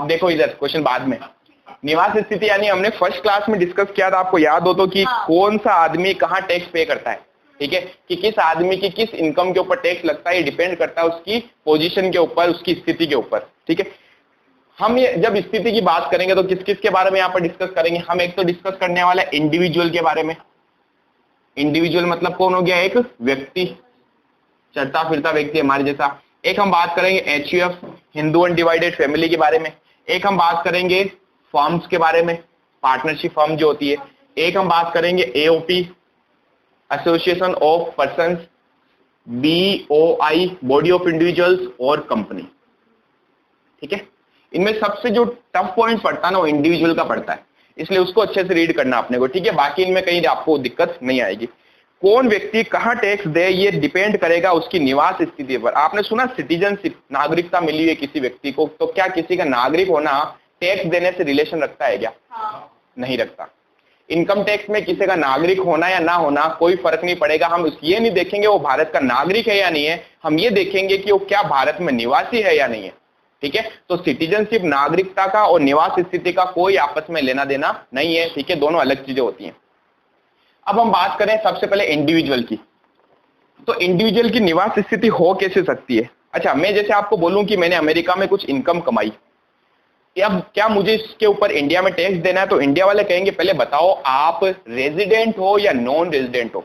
आप देखो इधर क्वेश्चन बाद में, निवास स्थिति यानी हमने फर्स्ट क्लास में डिस्कस किया था, आपको याद हो तो, कि कौन सा आदमी कहाँ टैक्स पे करता है, ठीक है, कि किस आदमी की किस इनकम के ऊपर टैक्स लगता है, ये डिपेंड करता है उसकी पोजीशन के ऊपर, उसकी स्थिति के ऊपर, ठीक है। हम ये जब स्थिति की बात करेंगे तो किस किस के बारे में यहाँ पर डिस्कस करेंगे, हम एक तो डिस्कस करने वाला है इंडिविजुअल के बारे में। इंडिविजुअल मतलब कौन हो गया, एक व्यक्ति, चलता फिरता व्यक्ति हमारे जैसा। एक हम बात करेंगे HUF, हिंदू अनडिवाइडेड फैमिली के बारे में। एक हम बात करेंगे फर्म्स के बारे में, पार्टनरशिप फर्म जो होती है। एक हम बात करेंगे AOP, association of persons, BOI, body of individuals, और कंपनी, ठीक है। इनमें सबसे जो टफ पॉइंट पड़ता है ना वो इंडिविजुअल का पड़ता है, इसलिए उसको अच्छे से रीड करना अपने को, ठीक है। बाकी इनमें कहीं आपको दिक्कत नहीं आएगी। कौन व्यक्ति कहाँ टैक्स दे ये डिपेंड करेगा उसकी निवास स्थिति पर। आपने सुना सिटीजनशिप, नागरिकता मिली है किसी व्यक्ति को, तो क्या किसी का नागरिक होना टैक्स देने से रिलेशन रखता है क्या? नहीं रखता। इनकम टैक्स में किसी का नागरिक होना या ना होना कोई फर्क नहीं पड़ेगा। हम ये नहीं देखेंगे वो भारत का नागरिक है या नहीं है, हम ये देखेंगे कि वो क्या भारत में निवासी है या नहीं है, ठीक है। तो सिटीजनशिप, नागरिकता का और निवास स्थिति का कोई आपस में लेना देना नहीं है, ठीक है, दोनों अलग चीजें होती हैं। अब हम बात करें सबसे पहले इंडिविजुअल की, तो इंडिविजुअल की निवास स्थिति हो कैसे सकती है। अच्छा, मैं जैसे आपको बोलूं कि मैंने अमेरिका में कुछ इनकम कमाई, अब क्या मुझे इसके ऊपर इंडिया में टैक्स देना है, तो इंडिया वाले कहेंगे पहले बताओ आप रेजिडेंट हो या नॉन रेजिडेंट हो।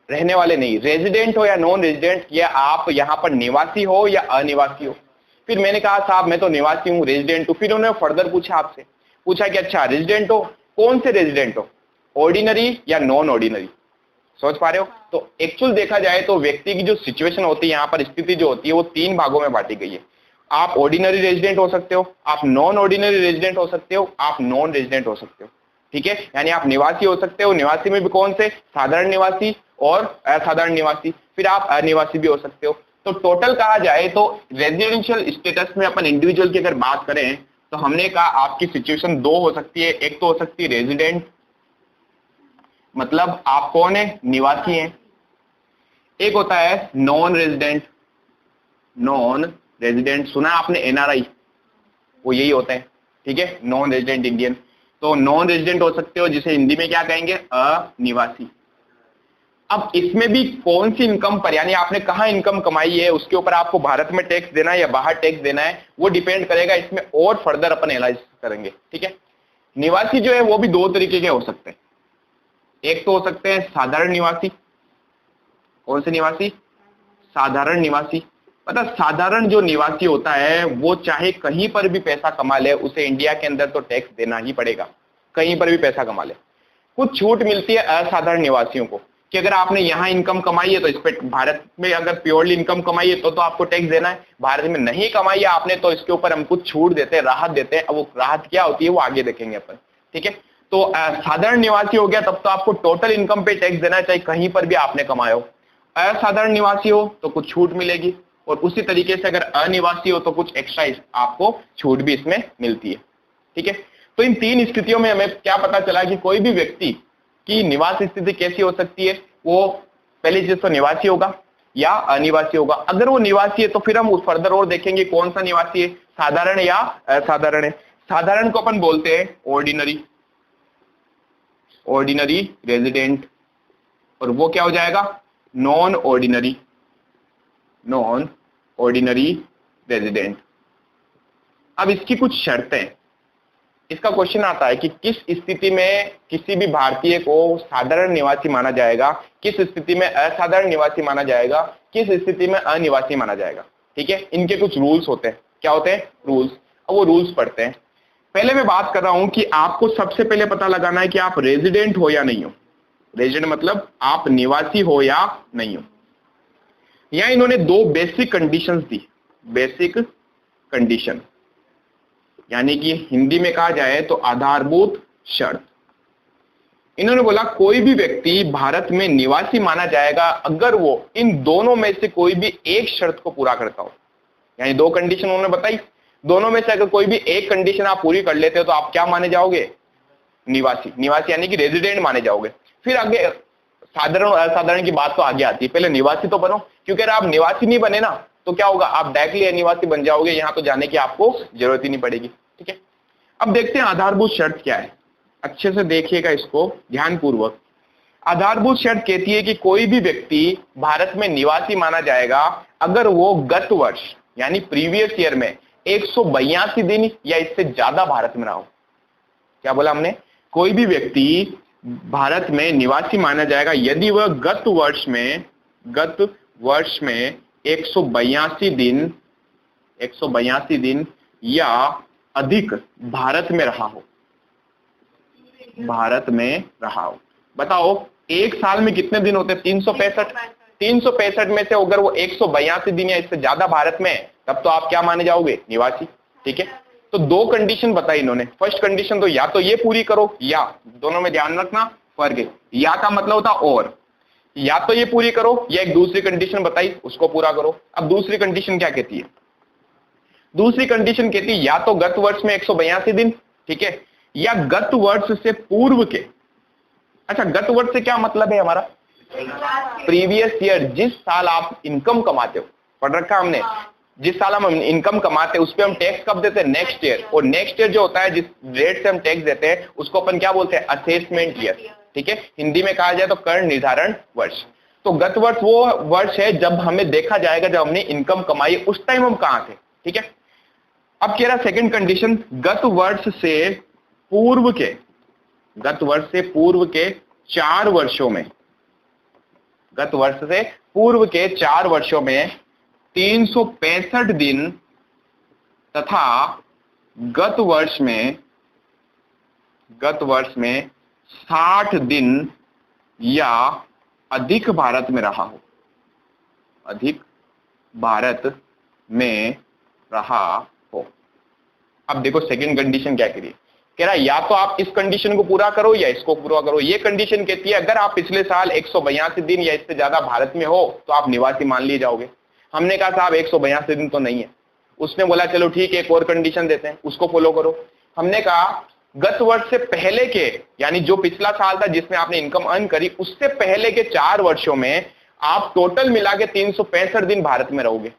रहने वाले नहीं, रेजिडेंट हो या नॉन रेजिडेंट, या आप यहाँ पर निवासी हो या अनिवासी हो। फिर मैंने कहा साहब मैं तो निवासी हूँ, रेजिडेंट हूँ। फिर उन्होंने फर्दर पूछा आपसे, पूछा कि अच्छा रेजिडेंट हो, कौन से रेजिडेंट हो, ऑर्डिनरी या नॉन ऑर्डिनरी। सोच पा रहे हो? तो एक्चुअल देखा जाए तो व्यक्ति की जो सिचुएशन होती है, यहाँ पर स्थिति जो होती है वो 3 भागों में बांटी गई है। आप ऑर्डिनरी रेजिडेंट हो सकते हो, आप नॉन ऑर्डिनरी रेजिडेंट हो सकते हो, आप नॉन रेजिडेंट हो सकते हो, ठीक है। यानी आप निवासी हो सकते हो, निवासी में भी कौन से, साधारण निवासी और असाधारण निवासी, फिर आप अनिवासी भी हो सकते हो। तो टोटल कहा जाए तो रेजिडेंशियल स्टेटस में अपन इंडिविजुअल की अगर बात करें तो हमने कहा आपकी सिचुएशन 2 हो सकती है। एक तो हो सकती है रेजिडेंट, मतलब आप कौन है, निवासी हैं। एक होता है नॉन रेजिडेंट, नॉन रेजिडेंट सुना आपने NRI, वो यही होते हैं, ठीक है, नॉन रेजिडेंट इंडियन। तो नॉन रेजिडेंट हो सकते हो, जिसे हिंदी में क्या कहेंगे, अनिवासी। अब इसमें भी कौन सी इनकम पर, यानी आपने कहाँ इनकम कमाई है उसके ऊपर आपको भारत में टैक्स देना है या बाहर टैक्स देना है, वो डिपेंड करेगा। इसमें और फर्दर अपन एनालाइज करेंगे, ठीक है। निवासी जो है वो भी 2 तरीके के हो सकते हैं। एक तो हो सकते हैं साधारण निवासी। कौन से निवासी? साधारण निवासी। पता, साधारण जो निवासी होता है वो चाहे कहीं पर भी पैसा कमा ले, उसे इंडिया के अंदर तो टैक्स देना ही पड़ेगा, कहीं पर भी पैसा कमा ले। कुछ छूट मिलती है असाधारण निवासियों को, कि अगर आपने यहाँ इनकम कमाई है तो इस पे, भारत में अगर प्योरली इनकम कमाई है तो आपको टैक्स देना है। भारत में नहीं कमाई है आपने तो इसके ऊपर हम कुछ छूट देते हैं, राहत देते हैं। अब वो राहत क्या होती है वो आगे देखेंगे अपन, ठीक है। तो साधारण निवासी हो गया तब तो आपको टोटल इनकम पे टैक्स देना है, चाहे कहीं पर भी आपने कमाया हो। असाधारण निवासी हो तो कुछ छूट मिलेगी, और उसी तरीके से अगर अनिवासी हो तो कुछ एक्स्ट्रा आपको छूट भी इसमें मिलती है, ठीक है। तो इन 3 स्थितियों में हमें क्या पता चला कि कोई भी व्यक्ति की निवास स्थिति कैसी हो सकती है। वो पहली चीज तो निवासी होगा या अनिवासी होगा। अगर वो निवासी है तो फिर हम फर्दर और देखेंगे कौन सा निवासी है, साधारण या असाधारण है। साधारण को अपन बोलते हैं ऑर्डिनरी, ऑर्डिनरी रेजिडेंट, और वो क्या हो जाएगा, non ordinary, non ordinary resident. अब इसकी कुछ शर्तें, इसका क्वेश्चन आता है कि किस स्थिति में किसी भी भारतीय को साधारण निवासी माना जाएगा, किस स्थिति में असाधारण निवासी माना जाएगा, किस स्थिति में अनिवासी माना जाएगा, ठीक है। इनके कुछ रूल्स होते हैं। क्या होते हैं? रूल्स। अब वो रूल्स पढ़ते हैं। पहले मैं बात कर रहा हूं कि आपको सबसे पहले पता लगाना है कि आप रेजिडेंट हो या नहीं हो। रेजिडेंट मतलब आप निवासी हो या नहीं हो। यहां इन्होंने 2 बेसिक कंडीशंस दी, बेसिक कंडीशन, यानी कि हिंदी में कहा जाए तो आधारभूत शर्त। इन्होंने बोला कोई भी व्यक्ति भारत में निवासी माना जाएगा अगर वो इन दोनों में से कोई भी एक शर्त को पूरा करता हो। यानी 2 कंडीशन उन्होंने बताई, दोनों में से अगर कोई भी एक कंडीशन आप पूरी कर लेते हो तो आप क्या माने जाओगे, निवासी। निवासी यानी कि रेजिडेंट माने जाओगे। फिर आगे साधारण और असाधारण की बात तो आगे आती है, पहले निवासी तो बनो, क्योंकि अगर आप निवासी नहीं बने ना तो क्या होगा, आप डायरेक्टली अनिवासी बन जाओगे, यहां तो जाने की आपको जरूरत ही नहीं पड़ेगी। ठीक है, अब देखते हैं आधारभूत शर्त क्या है। अच्छे से देखिएगा इसको ध्यानपूर्वक। आधारभूत शर्त कहती है कि कोई भी व्यक्ति भारत में निवासी माना जाएगा अगर वो गत वर्ष यानी प्रीवियस ईयर में 182 दिन या इससे ज्यादा भारत में रहा हो। क्या बोला हमने, कोई भी व्यक्ति भारत में निवासी माना जाएगा यदि वह गत वर्ष में 182 दिन या अधिक भारत में रहा हो, बताओ एक साल में कितने दिन होते हैं, 365 में से अगर वो 182 दिन या इससे ज्यादा भारत में है, तब तो आप क्या माने जाओगे, निवासी। ठीक है, तो दो कंडीशन बताई इन्होंने। फर्स्ट कंडीशन तो या तो ये पूरी करो, या दोनों में ध्यान रखना फर्क है, या का मतलब होता और, या तो ये पूरी करो या एक दूसरी कंडीशन बताई उसको पूरा करो। अब दूसरी कंडीशन क्या कहती है, दूसरी कंडीशन कहती है या तो गत वर्ष में 182 दिन, ठीक है, या गत वर्ष से पूर्व के। अच्छा, गत वर्ष से क्या मतलब है हमारा, प्रीवियस ईयर, जिस साल आप इनकम कमाते हो, पढ़ रखा हमने, जिस साल हम इनकम कमाते हैं उस पे हम टैक्स कब देते हैं, नेक्स्ट ईयर। और नेक्स्ट ईयर जो होता है जिस रेट से हम टैक्स देते हैं उसको अपन क्या बोलते हैं, असेसमेंट ईयर। ठीक है, हिंदी में कहा जाए तो कर निर्धारण वर्ष। तो गत वर्ष वो वर्ष है जब हमें देखा जाएगा जब हमने इनकम कमाई, उस टाइम हम कहां थे। ठीक है, अब कह रहा सेकंड कंडीशन, गत वर्ष से पूर्व के 4 वर्षों में, गत वर्ष से पूर्व के 4 वर्षों में 365 दिन तथा गत वर्ष में 60 दिन या अधिक भारत में रहा हो, अब देखो सेकंड कंडीशन क्या कह रही है, कह रहा है या तो आप इस कंडीशन को पूरा करो या इसको पूरा करो। ये कंडीशन कहती है अगर आप पिछले साल 182 दिन या इससे ज्यादा भारत में हो तो आप निवासी मान लिए जाओगे। हमने कहा साहब 182 दिन तो नहीं है, उसने बोला चलो ठीक है एक और कंडीशन देते हैं, उसको फॉलो करो। हमने कहा गत वर्ष से पहले के, यानी जो पिछला साल था जिसमें आपने इनकम अर्न करी, उससे पहले के 4 वर्षों में आप टोटल मिला के 365 दिन भारत में रहोगे।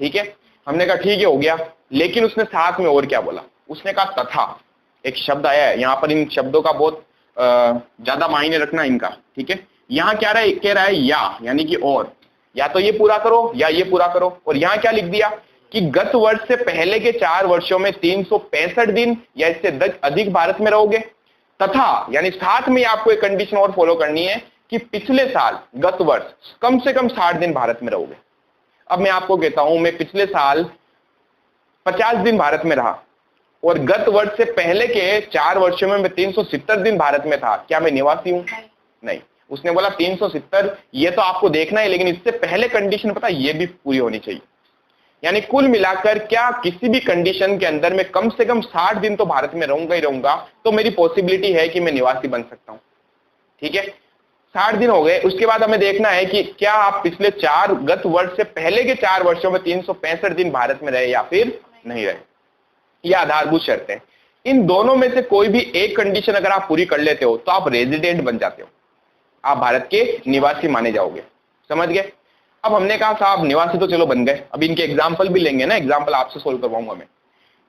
ठीक है, हमने कहा ठीक है हो गया, लेकिन उसने साथ में और क्या बोला, उसने कहा तथा, एक शब्द आया है यहाँ पर, इन शब्दों का बहुत ज्यादा मायने रखना इनका। ठीक है, यहाँ क्या कह रहा है या, यानी कि और, या तो ये पूरा करो या ये पूरा करो। और यहाँ क्या लिख दिया कि गत वर्ष से पहले के 4 वर्षों में 365 दिन या इससे अधिक भारत में रहोगे, तथा यानी साथ में आपको एक कंडीशन और फॉलो करनी है कि पिछले साल गत वर्ष कम से कम 60 दिन भारत में रहोगे। अब मैं आपको कहता हूं मैं पिछले साल 50 दिन भारत में रहा और गत वर्ष से पहले के 4 वर्षों में मैं 370 दिन भारत में था, क्या मैं निवासी हूं? नहीं। उसने बोला 370, ये तो आपको देखना है, लेकिन इससे पहले कंडीशन पता ये भी पूरी होनी चाहिए। यानी कुल मिलाकर क्या किसी भी कंडीशन के अंदर मैं कम से कम 60 दिन तो भारत में रहूंगा ही रहूंगा, तो मेरी पॉसिबिलिटी है कि मैं निवासी बन सकता हूं। ठीक है, 60 दिन हो गए। उसके बाद हमें देखना है कि क्या आप पिछले गत वर्ष से पहले के 4 वर्षों में 365 दिन भारत में रहे या फिर नहीं रहे। यह आधारभूत शर्त है। इन दोनों में से कोई भी एक कंडीशन अगर आप पूरी कर लेते हो तो आप रेजिडेंट बन जाते हो, आप भारत के निवासी माने जाओगे। समझ गए? अब हमने कहा साहब निवासी तो चलो बन गए, अब इनके एग्जाम्पल भी लेंगे ना, एग्जाम्पल आपसे सोल्व करवाऊंगा मैं।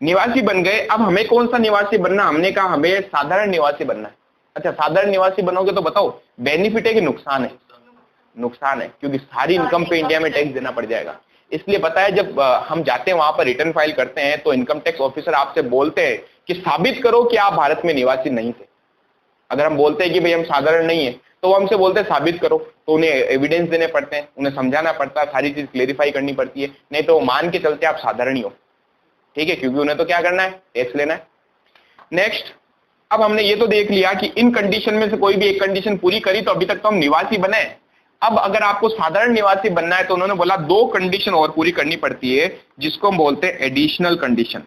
निवासी बन गए, अब हमें कौन सा निवासी बनना? हमने कहा हमें साधारण निवासी बनना है। अच्छा, साधारण निवासी बनोगे तो बताओ बेनिफिट है कि नुकसान है? नुकसान है, क्योंकि सारी इनकम पे इंडिया में टैक्स देना पड़ जाएगा। इसलिए पता है जब हम जाते हैं वहां पर रिटर्न फाइल करते हैं तो इनकम टैक्स ऑफिसर आपसे बोलते हैं कि साबित करो कि आप भारत में निवासी नहीं थे। अगर हम बोलते हैं कि भाई हम साधारण नहीं है तो वो हमसे बोलते हैं साबित करो, तो उन्हें एविडेंस देने पड़ते हैं, उन्हें समझाना पड़ता है, सारी चीज क्लेरिफाई करनी पड़ती है, नहीं तो वो मान के चलते आप साधारण ही हो। ठीक है, क्योंकि उन्हें तो क्या करना है, टैक्स लेना है। नेक्स्ट, अब हमने ये तो देख लिया कि इन कंडीशन में से कोई भी एक कंडीशन पूरी करी तो अभी तक तो हम निवासी बने। अब अगर आपको साधारण निवासी बनना है तो उन्होंने बोला 2 कंडीशन और पूरी करनी पड़ती है, जिसको हम बोलते हैं एडिशनल कंडीशन।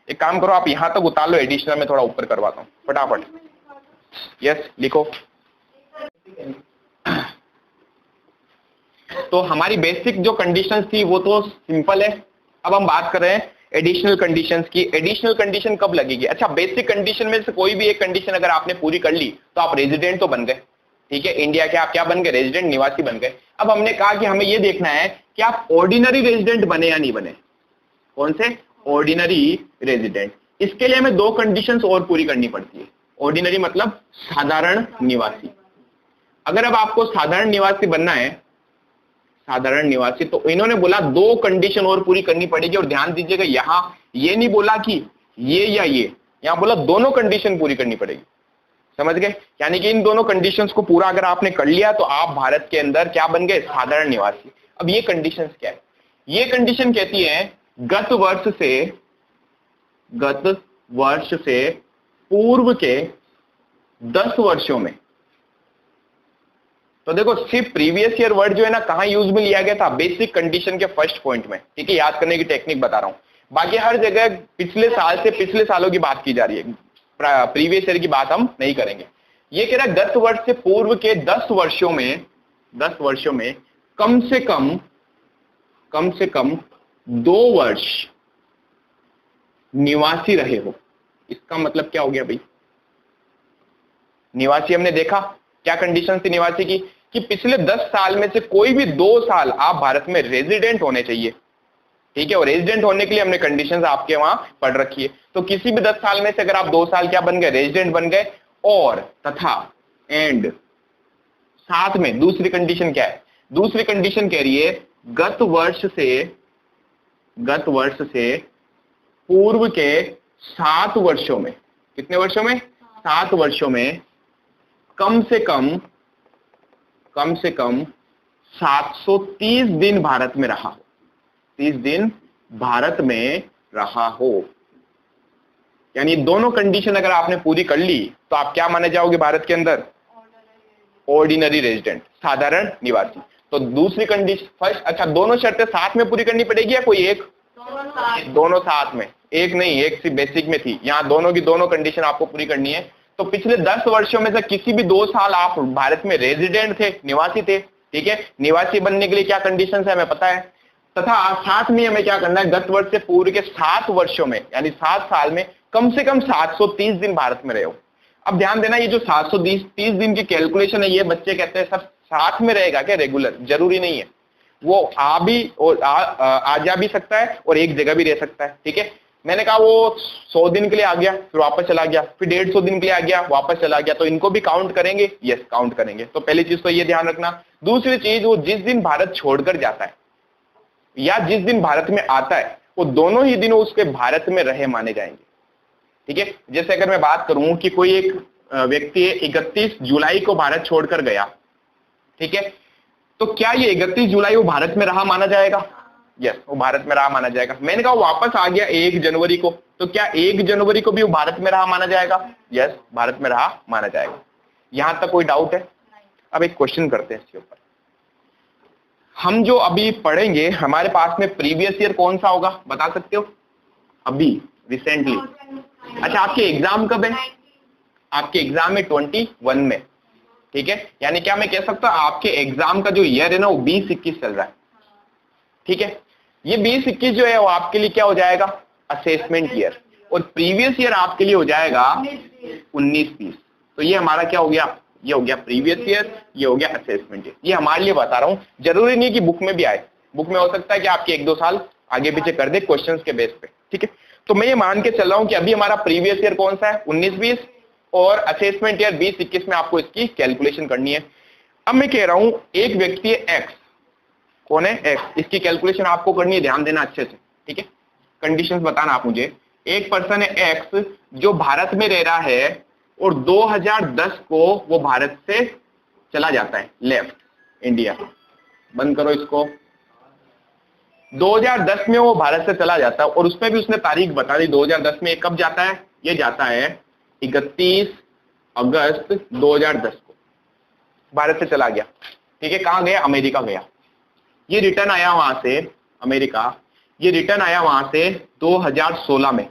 एक काम करो, आप यहां तक उतार लो, एडिशनल में थोड़ा ऊपर करवाता हूं फटाफट। यस, लिखो। तो हमारी बेसिक जो कंडीशंस थी वो तो सिंपल है। अब हम बात कर रहे हैं एडिशनल कंडीशंस की। एडिशनल कंडीशन कब लगेगी? अच्छा, बेसिक कंडीशन में से कोई भी एक कंडीशन अगर आपने पूरी कर ली तो आप रेजिडेंट तो बन गए। ठीक है, इंडिया के आप क्या बन गए, रेजिडेंट, निवासी बन गए। अब हमने कहा कि हमें ये देखना है कि आप ऑर्डिनरी रेजिडेंट बने या नहीं बने। कौन से, ऑर्डिनरी रेजिडेंट। इसके लिए हमें 2 कंडीशंस और पूरी करनी पड़ती है। ऑर्डिनरी मतलब साधारण निवासी। अगर अब आपको साधारण निवासी बनना है, साधारण निवासी, तो इन्होंने बोला 2 कंडीशन और पूरी करनी पड़ेगी। और ध्यान दीजिएगा, यहां ये नहीं बोला कि ये या ये, यहां बोला दोनों कंडीशन पूरी करनी पड़ेगी। समझ गए, यानी कि इन दोनों कंडीशंस को पूरा अगर आपने कर लिया तो आप भारत के अंदर क्या बन गए, साधारण निवासी। अब ये कंडीशंस क्या है, ये कंडीशन कहती है गत वर्ष से पूर्व के 10 वर्षों में। तो देखो, सिर्फ प्रीवियस ईयर वर्ड जो है ना, कहां यूज में लिया गया था, बेसिक कंडीशन के फर्स्ट पॉइंट में। ठीक है, याद करने की टेक्निक बता रहा हूं, बाकी हर जगह पिछले साल से पिछले सालों की बात की जा रही है, प्रीवियस ईयर की बात हम नहीं करेंगे। ये कह रहा है गत वर्ष से पूर्व के 10 वर्षों में कम से कम 2 वर्ष निवासी रहे हो। इसका मतलब क्या हो गया भाई, निवासी हमने देखा क्या कंडीशन थी निवासी की, कि पिछले 10 साल में से कोई भी 2 साल आप भारत में रेजिडेंट होने चाहिए। ठीक है, और रेजिडेंट होने के लिए हमने कंडीशंस आपके वहां पढ़ रखी है। तो किसी भी 10 साल में से अगर आप 2 साल क्या बन गए, रेजिडेंट बन गए, और तथा एंड साथ में दूसरी कंडीशन क्या है, दूसरी कंडीशन कह रही है गत वर्ष से पूर्व के 7 वर्षों में, कितने वर्षों में, 7 वर्षों में कम से कम 730 दिन भारत में रहा हो, 30 दिन भारत में रहा हो। यानी दोनों कंडीशन अगर आपने पूरी कर ली तो आप क्या माने जाओगे भारत के अंदर, ऑर्डिनरी रेजिडेंट, साधारण निवासी। तो दूसरी कंडीशन फर्स्ट, अच्छा दोनों शर्तें साथ में पूरी करनी पड़ेगी या कोई एक, दोनों साथ में, एक नहीं, एक सी बेसिक में थी, यहाँ दोनों की दोनों कंडीशन आपको पूरी करनी है। तो पिछले 10 वर्षों में से किसी भी 2 साल आप भारत में रेजिडेंट थे, निवासी थे। ठीक है, निवासी बनने के लिए क्या कंडीशन है हमें पता है, तथा साथ में हमें क्या करना है, गत वर्ष से पूर्व के 7 वर्षों में यानी 7 साल में कम से कम 730 दिन भारत में रहे हो। अब ध्यान देना, ये जो 730 दिन की कैलकुलेशन है, ये बच्चे कहते हैं सब साथ में रहेगा क्या, रेगुलर, जरूरी नहीं है, वो आ जा भी सकता है और एक जगह भी रह सकता है। ठीक है, मैंने कहा वो 100 दिन के लिए आ गया फिर वापस चला गया, फिर 150 दिन के लिए आ गया वापस चला गया, तो इनको भी काउंट करेंगे, यस काउंट करेंगे। तो पहली चीज तो ये ध्यान रखना। दूसरी चीज, वो जिस दिन भारत छोड़कर जाता है या जिस दिन भारत में आता है, वो दोनों ही दिन उसके भारत में रहे माने जाएंगे। ठीक है, जैसे अगर मैं बात करूं कि कोई एक व्यक्ति 31 जुलाई को भारत छोड़कर गया, ठीक है, तो क्या ये 31 जुलाई वो भारत में रहा माना जाएगा, यस वो भारत में रहा माना जाएगा। मैंने कहा वापस आ गया 1 जनवरी को, तो क्या 1 जनवरी को भी वो भारत में रहा माना जाएगा, यस भारत में रहा माना जाएगा। यहां तक कोई डाउट है? अब एक क्वेश्चन करते हैं इसके ऊपर। हम जो अभी पढ़ेंगे, हमारे पास में प्रीवियस ईयर कौन सा होगा बता सकते हो, अभी रिसेंटली? अच्छा, आपके एग्जाम कब है? आपके एग्जाम है 21 में। ठीक है, यानी क्या मैं कह सकता हूं आपके एग्जाम का जो ईयर है ना, वो 20-21 चल रहा है। ठीक है, ये 20-21 जो है वो आपके लिए क्या हो जाएगा, असेसमेंट ईयर, और प्रीवियस ईयर आपके लिए हो जाएगा 19-20। तो ये हमारा क्या हो गया, ये हो गया प्रीवियस ईयर, ये हो गया असेसमेंट ईयर। ये हमारे लिए बता रहा हूं, जरूरी नहीं कि बुक में भी आए, बुक में हो सकता है कि आपके 1-2 साल आगे पीछे कर दे क्वेश्चंस के बेस पे। ठीक है, तो मैं ये मान के चल रहा हूं कि अभी हमारा प्रीवियस ईयर कौन सा है, 19-20, और असेसमेंट ईयर 20-21 में आपको इसकी कैलकुलेशन करनी है। अब मैं कह रहा हूं एक व्यक्ति है एक्स, कौन है एक्स, इसकी कैलकुलेशन आपको करनी है, ध्यान देना अच्छे से। ठीक है, कंडीशंस बताना आप मुझे। एक पर्सन है एक्स जो भारत में रह रहा है और 2010 को वो भारत से चला जाता है, लेफ्ट इंडिया, बंद करो इसको। 2010 में वो भारत से चला जाता है और उसमें भी उसने तारीख बता दी 2010 में कब जाता है, ये जाता है 31 अगस्त 2010 को भारत से चला गया। ठीक है, कहां गया, अमेरिका गया। ये रिटर्न आया वहां से अमेरिका, ये रिटर्न आया वहां से 2016 में,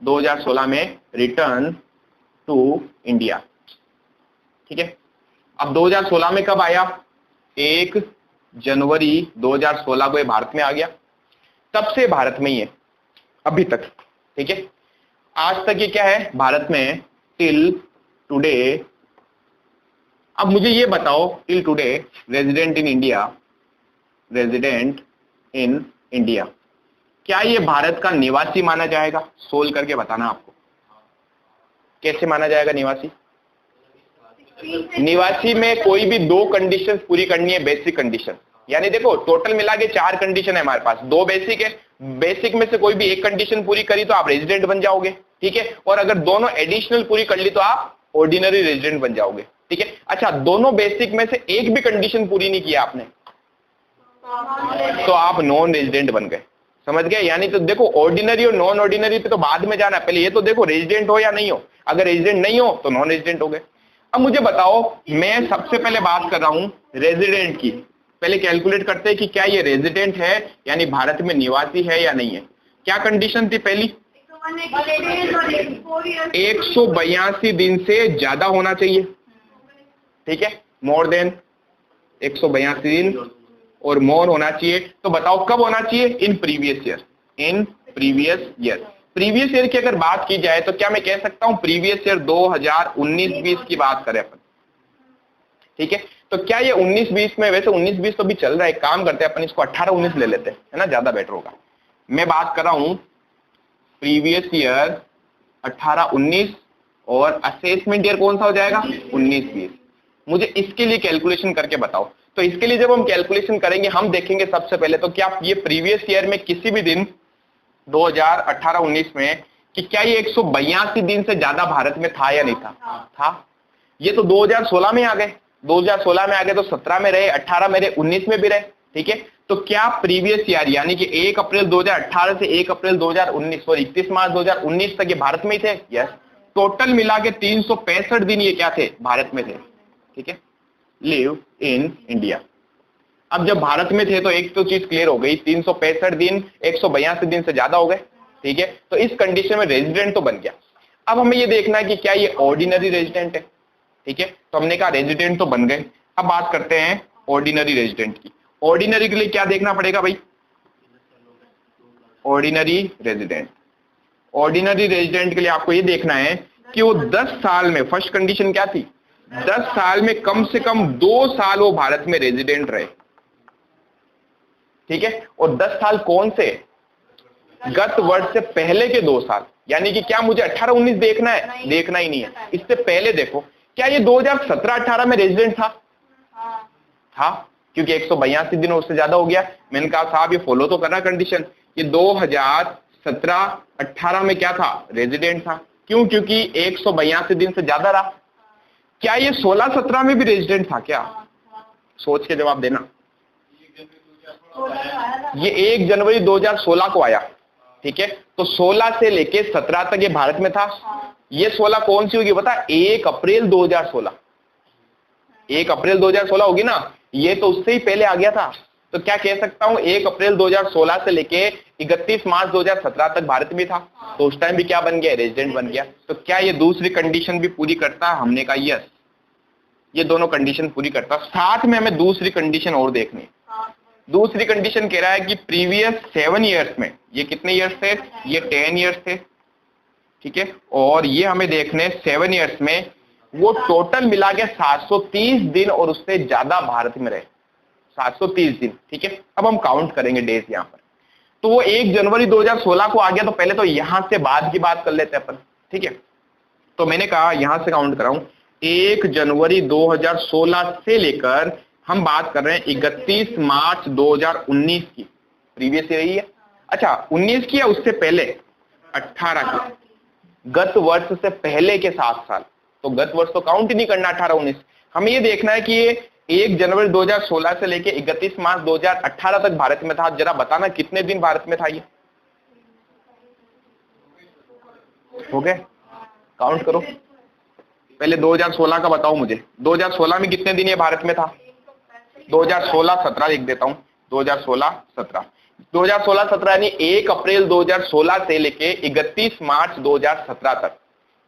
2016 में रिटर्न टू इंडिया। ठीक है, अब 2016 में कब आया, 1 जनवरी 2016 को ये भारत में आ गया, तब से भारत में ही है अभी तक। ठीक है, आज तक ये क्या है भारत में, टिल टुडे अब मुझे ये बताओ, till today resident in India, resident in India, क्या ये भारत का निवासी माना जाएगा? सोल्व करके बताना आपको, कैसे माना जाएगा निवासी? निवासी में कोई भी दो कंडीशंस पूरी करनी है, बेसिक कंडीशन। यानी देखो टोटल मिला के 4 कंडीशन है हमारे पास, 2 बेसिक है, बेसिक में से कोई भी एक कंडीशन पूरी करी तो आप रेजिडेंट बन जाओगे, ठीक है। और अगर दोनों एडिशनल पूरी कर ली तो आप ऑर्डिनरी रेजिडेंट बन जाओगे, ठीक है। अच्छा, दोनों बेसिक में से एक भी कंडीशन पूरी नहीं किया आपने तो आप नॉन रेजिडेंट बन गए, समझ गए? यानी तो देखो ऑर्डिनरी और नॉन ऑर्डिनरी पे तो बाद में जाना, पहले ये तो देखो रेजिडेंट हो या नहीं हो। अगर रेजिडेंट नहीं हो तो नॉन रेजिडेंट हो गए। अब मुझे बताओ, मैं सबसे पहले बात कर रहा हूं रेजिडेंट की, पहले कैलकुलेट करते हैं कि क्या ये रेजिडेंट है यानी भारत में निवासी है या नहीं है। क्या कंडीशन थी पहली? 182 दिन से ज्यादा होना चाहिए, ठीक है, मोर देन 182 दिन और मोर होना चाहिए। तो बताओ कब होना चाहिए? In previous year, in previous year. Previous year की अगर बात की जाए तो क्या मैं कह सकता हूं प्रीवियस ईयर 2019-20 की बात करें अपन, ठीक है। तो क्या ये 19-20 में, वैसे 19-20 तो भी चल रहा है, काम करते हैं अपन इसको 18-19 ले लेते हैं, है ना, ज्यादा बेटर होगा। मैं बात कर रहा हूं प्रीवियस ईयर 18-19 और असेसमेंट ईयर कौन सा हो जाएगा? 19-20। मुझे इसके लिए कैलकुलेशन करके बताओ। तो इसके लिए जब हम कैलकुलेशन करेंगे हम देखेंगे सबसे पहले तो क्या ये प्रीवियस ईयर में किसी भी दिन 2018-19 में कि क्या ये 182 दिन से ज्यादा भारत में था या नहीं था? ये तो 2016 में आ गए, 2016 में आ गए तो 17 में रहे, 18 में रहे, 19 में भी रहे, ठीक है। तो क्या प्रीवियस ईयर यानी कि 1 अप्रैल 2018 से 1 अप्रैल 2019 और 31 मार्च 2019 तक ये भारत में ही थे? यस। टोटल मिला के 365 दिन ये क्या थे? भारत में थे, ठीक है, लिव इन इंडिया। अब जब भारत में थे तो एक तो चीज क्लियर हो गई, 365 दिन 182 दिन से ज्यादा हो गए, ठीक है। तो इस कंडीशन में रेजिडेंट तो बन गया। अब हमें ये देखना है कि क्या ये ऑर्डिनरी रेजिडेंट है, ठीक है। तो हमने कहा रेजिडेंट तो बन गए। अब बात करते हैं ऑर्डिनरी रेजिडेंट की। ऑर्डिनरी के लिए क्या देखना पड़ेगा भाई? ऑर्डिनरी रेजिडेंट, ऑर्डिनरी रेजिडेंट के लिए आपको ये देखना है कि वो 10 साल में, फर्स्ट कंडीशन क्या थी? 10 साल में कम से कम 2 साल वो भारत में रेजिडेंट रहे, ठीक है। और 10 साल कौन से? गत वर्ष से पहले के 2 साल। यानी कि क्या मुझे 18-19 देखना है? देखना ही नहीं है, इससे पहले देखो क्या ये 2017-18 में रेजिडेंट था? क्योंकि 182 दिन उससे ज्यादा हो गया। मैंने कहा साहब ये फॉलो तो करना कंडीशन, ये 2017-18 में क्या था? रेजिडेंट था। क्यों? क्योंकि 182 दिन से ज्यादा रहा। क्या ये 16-17 में भी रेजिडेंट था क्या? सोच के जवाब देना। ये 1 जनवरी 2016 को आया, ठीक है। तो 16 से लेके 17 तक ये भारत में था। ये 16 कौन सी होगी बता? 1 अप्रैल 2016, 1 अप्रैल 2016 होगी ना, ये तो उससे ही पहले आ गया था। तो क्या कह सकता हूं 1 अप्रैल 2016 से लेके 31 मार्च 2017 तक भारत में था। तो उस टाइम भी क्या बन गया? रेजिडेंट बन गया। तो क्या ये दूसरी कंडीशन भी पूरी करता? हमने कहा यस, ये दोनों कंडीशन पूरी करता। साथ में हमें दूसरी कंडीशन और देखनी है। दूसरी कंडीशन कह रहा है कि प्रीवियस 7 ईयर्स में, ये कितने ईयर्स थे? ये 10 ईयर्स थे, ठीक है। और ये हमें देखने 7 ईयर्स में वो टोटल मिला के 730 दिन और उससे ज्यादा भारत में रहे, 730 दिन, ठीक है। अब हम काउंट करेंगे डेज यहां पर। तो वो 1 जनवरी 2016 को आ गया, तो पहले तो यहां से बाद की बात कर लेते हैं अपन, ठीक है। तो मैंने कहा यहां से काउंट कराऊं 1 जनवरी 2016 से लेकर हम बात कर रहे हैं 31 मार्च 2019 की, प्रीवियस ईयर ही है। अच्छा 19 की या उससे पहले? 18 की, गत वर्ष से पहले के 7 साल। तो गत वर्ष तो काउंट ही नहीं करना 18-19। हमें ये देखना है कि ये 1 जनवरी 2016 से लेके 31 मार्च 2018 तक भारत में था। जरा बताना कितने दिन भारत में था ये? हो गए? काउंट करो। पहले 2016 का बताओ मुझे, 2016 में कितने दिन ये भारत में था? 2016-17 लिख देता हूं, 2016-17, 2016-17 यानी 1 अप्रैल 2016 से लेके 31 मार्च 2017 तक,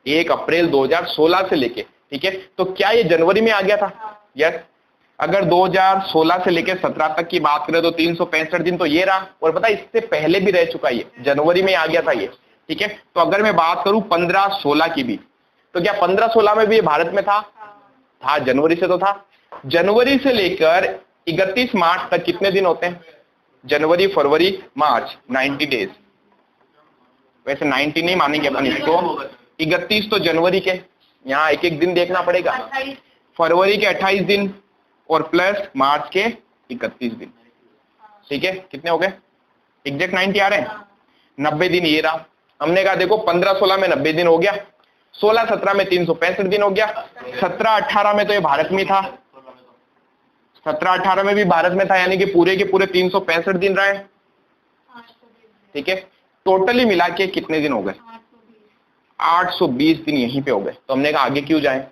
1 अप्रैल 2016 से लेके, ठीक है। तो क्या ये जनवरी में आ गया था? यस। अगर 2016 से लेके 17 तक की बात करें तो 365 दिन तो ये रहा, और पता इससे पहले भी रह चुका, ये जनवरी में आ गया था ये, ठीक है। तो अगर मैं बात करूं 15-16 की भी, तो क्या 15-16 में भी ये भारत में था? था, जनवरी से तो था। जनवरी से लेकर 31 मार्च तक कितने दिन होते हैं? जनवरी, फरवरी, मार्च, 90 डेज। वैसे 90 नहीं मानेंगे अपन इसको, 31 तो जनवरी के, यहाँ एक एक दिन देखना पड़ेगा। फरवरी के 28 दिन और प्लस मार्च के 31 दिन, ठीक है। कितने हो गए? एग्जैक्ट 90 आ रहे हैं। 90 दिन ये रहा। हमने कहा देखो 15-16 में 90 दिन हो गया, 16-17 में 365 दिन हो गया, 17-18 में तो ये भारत में था, 17-18 में भी भारत में था, यानी कि पूरे के पूरे 365 दिन रहे, ठीक है। टोटली मिला के कितने दिन हो गए? 820 दिन यहीं पे हो गए। तो हमने कहा आगे क्यों जाए,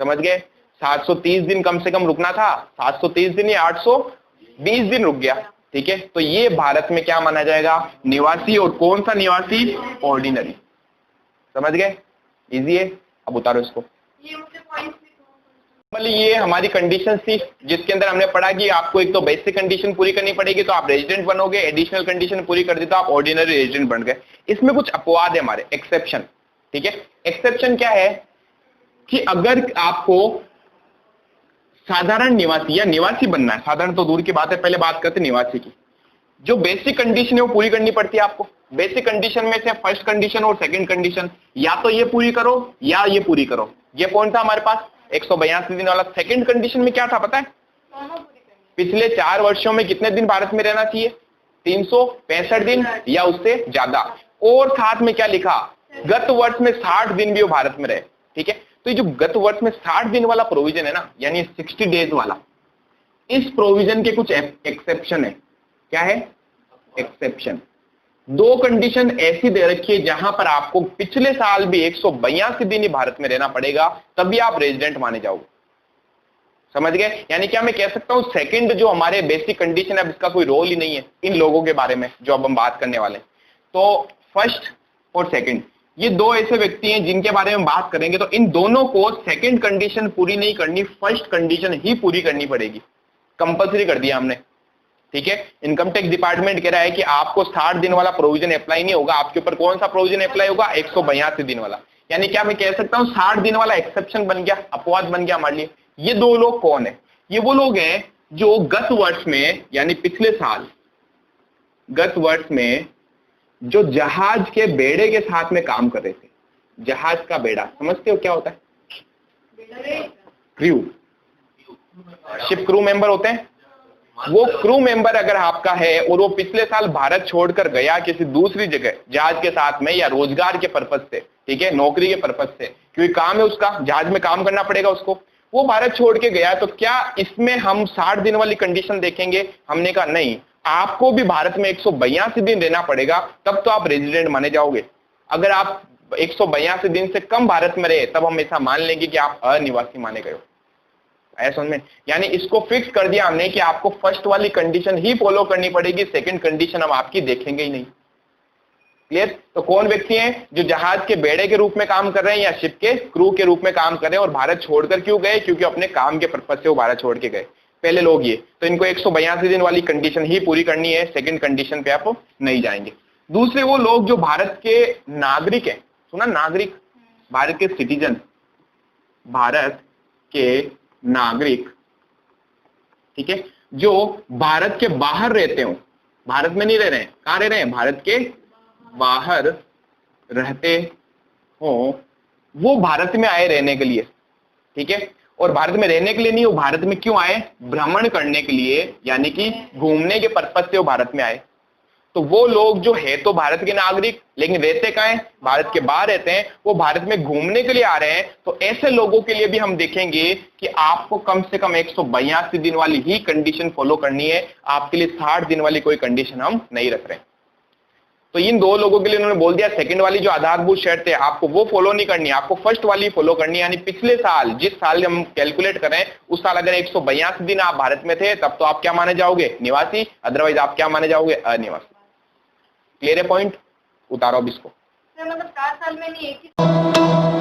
समझ गए? 730 दिन कम से कम रुकना था, 730 दिन या 820 दिन रुक गया, ठीक है। तो ये भारत में क्या माना जाएगा? निवासी। और कौन सा निवासी? ऑर्डिनरी। समझ गए? इजी है। अब उतारो इसको। ये हमारी कंडीशन थी जिसके अंदर हमने पढ़ा कि आपको एक तो बेसिक कंडीशन पूरी करनी पड़ेगी तो आप रेजिडेंट बनोगे, एडिशनल कंडीशन पूरी कर दी तो आप ऑर्डिनरी रेजिडेंट बन गए। इसमें कुछ अपवाद है हमारे, एक्सेप्शन, ठीक है। एक्सेप्शन क्या है कि अगर आपको साधारण निवासी या निवासी बनना है, साधारण तो दूर की बात है, पहले बात करते हैं निवासी की। जो बेसिक कंडीशन है वो पूरी करनी पड़ती है आपको। बेसिक कंडीशन में से फर्स्ट कंडीशन और सेकंड कंडीशन, या तो ये पूरी करो या ये पूरी करो। ये पॉइंट था हमारे पास 182 दिन वाला। सेकंड कंडीशन में क्या था पता है? पिछले 4 वर्षों में कितने दिन भारत में रहना चाहिए? 365 दिन या उससे ज्यादा। और साथ में क्या लिखा? गत वर्ष में 60 दिन भी वो भारत में रहे, ठीक है। तो ये जो गत वर्ष में 60 दिन वाला प्रोविजन है ना, यानी 60 डेज वाला, इस प्रोविजन के कुछ एक्सेप्शन है। क्या है? एक्सेप्शन। 2 कंडीशन ऐसी दे रखी है जहां पर आपको पिछले साल भी 182 दिन ही भारत में रहना पड़ेगा, तभी आप रेजिडेंट माने जाओगे। समझ गए? यानी क्या मैं कह सकता हूं सेकंड जो हमारे बेसिक कंडीशन है, इसका कोई रोल ही नहीं है इन लोगों के बारे में जो अब हम बात करने वाले हैं। तो फर्स्ट और सेकंड, ये 2 ऐसे व्यक्ति हैं जिनके बारे में बात करेंगे। तो इन दोनों को सेकंड कंडीशन पूरी नहीं करनी, फर्स्ट कंडीशन ही पूरी करनी पड़ेगी। कंपल्सरी कर दिया हमने, ठीक है। इनकम टैक्स डिपार्टमेंट कह रहा है कि आपको 60 दिन वाला प्रोविजन अप्लाई नहीं होगा, आपके ऊपर कौन सा प्रोविजन अप्लाई होगा? 182 दिन वाला। यानी क्या मैं कह सकता हूं 60 दिन वाला एक्सेप्शन बन गया, अपवाद बन गया हमारे लिए। ये 2 लोग कौन है? ये वो लोग हैं जो गत वर्ष में, यानी पिछले साल गत वर्ष में जो जहाज के बेड़े के साथ में काम कर रहे थे। जहाज का बेड़ा समझते हो क्या होता है? क्रू, शिप क्रू मेंबर होते हैं। वो क्रू मेंबर अगर आपका है और वो पिछले साल भारत छोड़कर गया किसी दूसरी जगह जहाज के साथ में, या रोजगार के पर्पज से, ठीक है, नौकरी के पर्पज से, क्योंकि काम है उसका, जहाज में काम करना पड़ेगा उसको, वो भारत छोड़ के गया, तो क्या इसमें हम 60 दिन वाली कंडीशन देखेंगे? हमने कहा नहीं, आपको भी भारत में 182 दिन रहना पड़ेगा, तब तो आप रेजिडेंट माने जाओगे। अगर आप 182 दिन से कम भारत में रहे तब हम ऐसा मान लेंगे कि आप अनिवासी माने गए हो। ऐसा समझ में? यानी इसको फिक्स कर दिया हमने कि आपको फर्स्ट वाली कंडीशन ही फॉलो करनी पड़ेगी, सेकंड कंडीशन हम आपकी देखेंगे ही नहीं। क्लियर? तो कौन व्यक्ति हैं जो जहाज के बेड़े के रूप में काम कर रहे हैं या शिप के क्रू के रूप में काम कर रहे हैं और भारत छोड़कर क्यों गए? क्योंकि अपने काम के पर्पज से वो भारत छोड़ के गए। पहले लोग ये, तो इनको 182 दिन वाली कंडीशन ही पूरी करनी है, सेकंड कंडीशन पे आप नहीं जाएंगे। दूसरे वो लोग जो भारत के नागरिक हैं, सुना नागरिक, भारत के सिटीजन, भारत के नागरिक, ठीक है, जो भारत के बाहर रहते हो, भारत में नहीं रह रहे हैं, कहां रह रहे हैं? भारत के बाहर रहते हो, वो भारत में आए रहने के लिए, ठीक है। और भारत में रहने के लिए नहीं, वो भारत में क्यों आए? भ्रमण करने के लिए, यानी कि घूमने के पर्पज से वो भारत में आए। तो वो लोग जो है तो भारत के नागरिक, लेकिन रहते कहाँ हैं? भारत के बाहर रहते हैं, वो भारत में घूमने के लिए आ रहे हैं। तो ऐसे लोगों के लिए भी हम देखेंगे कि आपको कम से कम 182 दिन वाली ही कंडीशन फॉलो करनी है, आपके लिए 60 दिन वाली कोई कंडीशन हम नहीं रख रहे हैं। तो इन 2 लोगों के लिए उन्होंने बोल दिया सेकंड वाली जो आधारभूत शर्त है आपको वो फॉलो नहीं करनी है, आपको फर्स्ट वाली फॉलो करनी है। यानी पिछले साल, जिस साल हम कैलकुलेट करें उस साल अगर 182 दिन आप भारत में थे तब तो आप क्या माने जाओगे? निवासी। अदरवाइज आप क्या माने जाओगे? अनिवासी। क्लियर है पॉइंट? उतारो अब इसको। मतलब 4 साल में नहीं एक ही